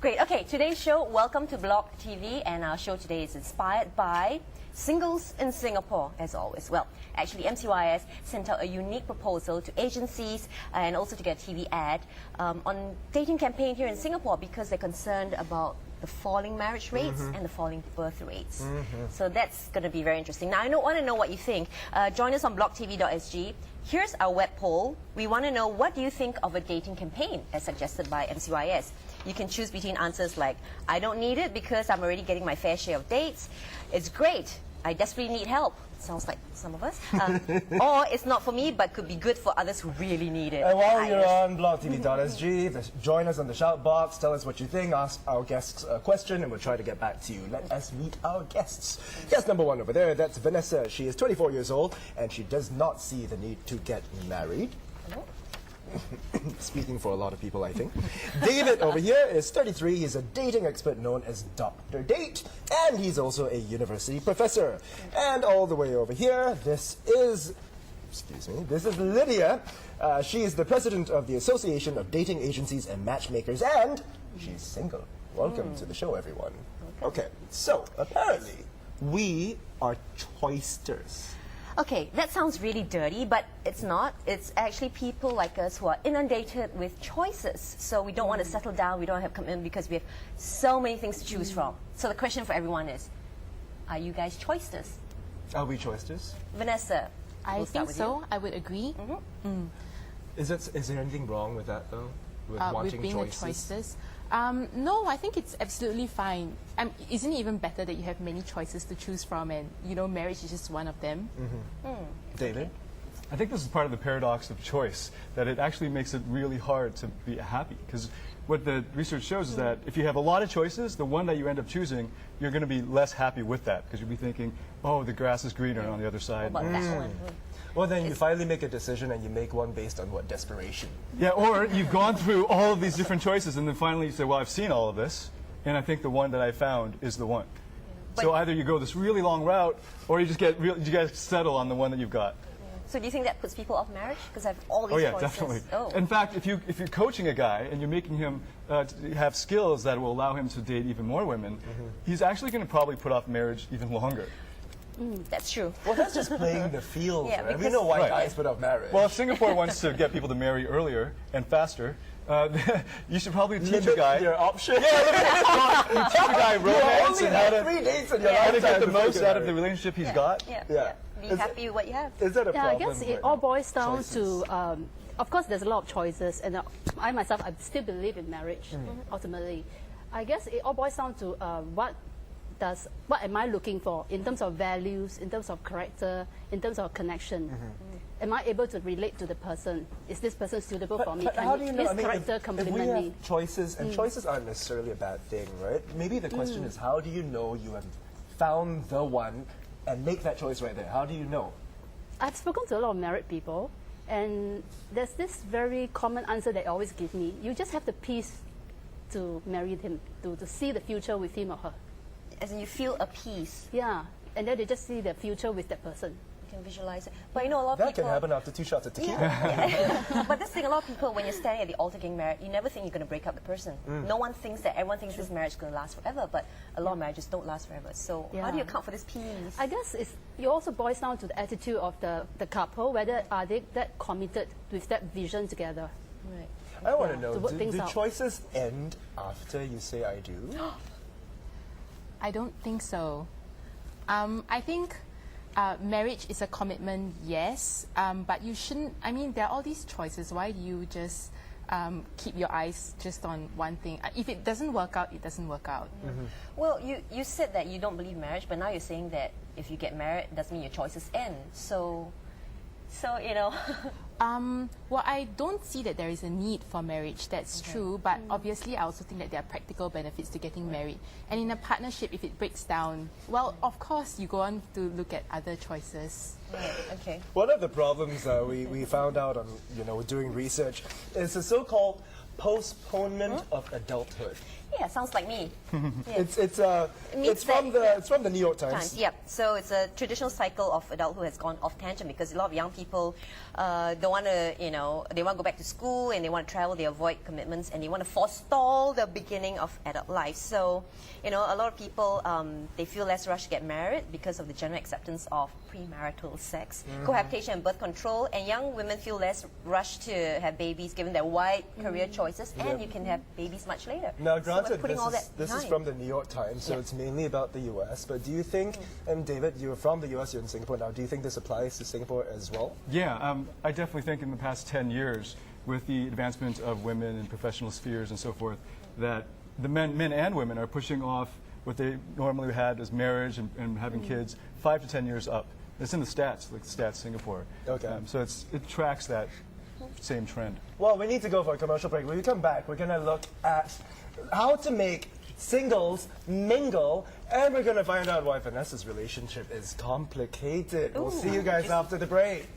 Great. Okay, today's show, welcome to BlogTV, and our show today is inspired by singles in Singapore, as always. Well, actually, MCYS sent out a unique proposal to agencies and also to get a TV ad on dating campaign here in Singapore because they're concerned about the falling marriage rates and the falling birth rates. So that's going to be very interesting. Now, I want to know what you think. Join us on blogtv.sg. Here's our web poll. We want to know, what do you think of a dating campaign as suggested by MCYS? You can choose between answers like, I don't need it because I'm already getting my fair share of dates. It's great. I desperately need help. Sounds like some of us. Or it's not for me, but could be good for others who really need it. And while you're on blogtv.sg, join us on the shout box, tell us what you think, ask our guests a question, and we'll try to get back to you. Let us meet our guests. Guest number one over there, that's Vanessa. She is 24 years old, and she does not see the need to get married. Speaking for a lot of people, I think. David over here is 33. He's a dating expert known as Dr. Date, and he's also a university professor. And all the way over here, this is Lydia. She is the president of the Association of Dating Agencies and Matchmakers, and she's single. Welcome to the show, everyone. Okay, so apparently we are choisters. Okay, that sounds really dirty, but it's not. It's actually people like us who are inundated with choices. So we don't want to settle down, we don't have commitment because we have so many things to choose from. So the question for everyone is, are you guys choisters? Are we choisters? Vanessa, I think so. I would agree. Is there anything wrong with that, though? With wanting being choices? a choices? No, I think it's absolutely fine. Isn't it even better that you have many choices to choose from, and marriage is just one of them? David? I think this is part of the paradox of choice, that it actually makes it really hard to be happy. Because what the research shows is that if you have a lot of choices, the one that you end up choosing, you're going to be less happy with that, because you'll be thinking, oh, the grass is greener on the other side. What about that one? Well, then you finally make a decision and you make one based on what? Desperation. Yeah, or you've gone through all of these different choices and then finally you say, well, I've seen all of this, and I think the one that I found is the one. So either you go this really long route, or you just settle on the one that you've got. So do you think that puts people off marriage? Because I have all these Oh yeah, choices. definitely. Oh. In fact, if you're coaching a guy and you're making him have skills that will allow him to date even more women, he's actually going to probably put off marriage even longer. That's true. Well, that's just playing the field, Yeah, right? We know why Right. guys put off marriage. Well, if Singapore wants to get people to marry earlier and faster, you should probably teach limit a guy. your options. You teach a guy romance only and have 3 dates in your how to lifetime get the before you most get out of the married. relationship he's got. Yeah. Be happy with what you have. Is that a Yeah, I problem? guess it right all now? boils down Choices. to, of course, there's a lot of choices, and I myself, I still believe in marriage, ultimately. I guess it all boils down to what am I looking for in terms of values, in terms of character, in terms of connection. Am I able to relate to the person? Is this person suitable for me? But how do you know? His I mean, character if we complement me? have choices, and choices aren't necessarily a bad thing, right? Maybe the question is, how do you know you have found the one and make that choice right there? How do you know? I've spoken to a lot of married people, and there's this very common answer they always give me. You just have the peace to marry him, to see the future with him or her. As in you feel a peace. Yeah, and then they just see the future with that person. You can visualize it. But a lot of That people... can happen after 2 shots of tequila. Yeah. But this thing, a lot of people, when you're standing at the altar getting married, you never think you're going to break up the person. No one thinks that. Everyone thinks this marriage is going to last forever, but a lot of marriages don't last forever. So how do you account for this peace? I guess it also boils down to the attitude of the couple, whether are they that committed with that vision together. Right. I want to know, to work things do out. choices end after you say I do? I don't think so. I think marriage is a commitment, yes, but you shouldn't. I mean, there are all these choices. Why do you just keep your eyes just on one thing? If it doesn't work out, it doesn't work out. Well, you said that you don't believe marriage, but now you're saying that if you get married, it doesn't mean your choices end. So Well, I don't see that there is a need for marriage, that's true, but obviously I also think that there are practical benefits to getting married. And in a partnership, if it breaks down, well, of course, you go on to look at other choices. Right, okay. One of the problems we found out on doing research is the so-called postponement of adulthood. Yeah, sounds like me. It's means from that- it's from the New York Times. Yep. So it's a traditional cycle of adulthood has gone off tangent because a lot of young people don't want to, they want to go back to school and they want to travel. They avoid commitments and they want to forestall the beginning of adult life. So, a lot of people they feel less rushed to get married because of the general acceptance of premarital sex, cohabitation, and birth control. And young women feel less rushed to have babies given their wide career choices, and you can have babies much later. Now, So granted, we're putting all this that is behind. from the New York Times, so it's mainly about the U.S. But do you think, and David, you're from the U.S., you're in Singapore now, do you think this applies to Singapore as well? Yeah, I definitely think in the past 10 years, with the advancement of women in professional spheres and so forth, that the men and women are pushing off what they normally had as marriage and having kids 5 to 10 years up. It's in the stats, like Stats Singapore. Okay. So it tracks that same trend. Well, we need to go for a commercial break. When we come back, we're going to look at how to make singles mingle, and we're going to find out why Vanessa's relationship is complicated. We'll see you guys after the break.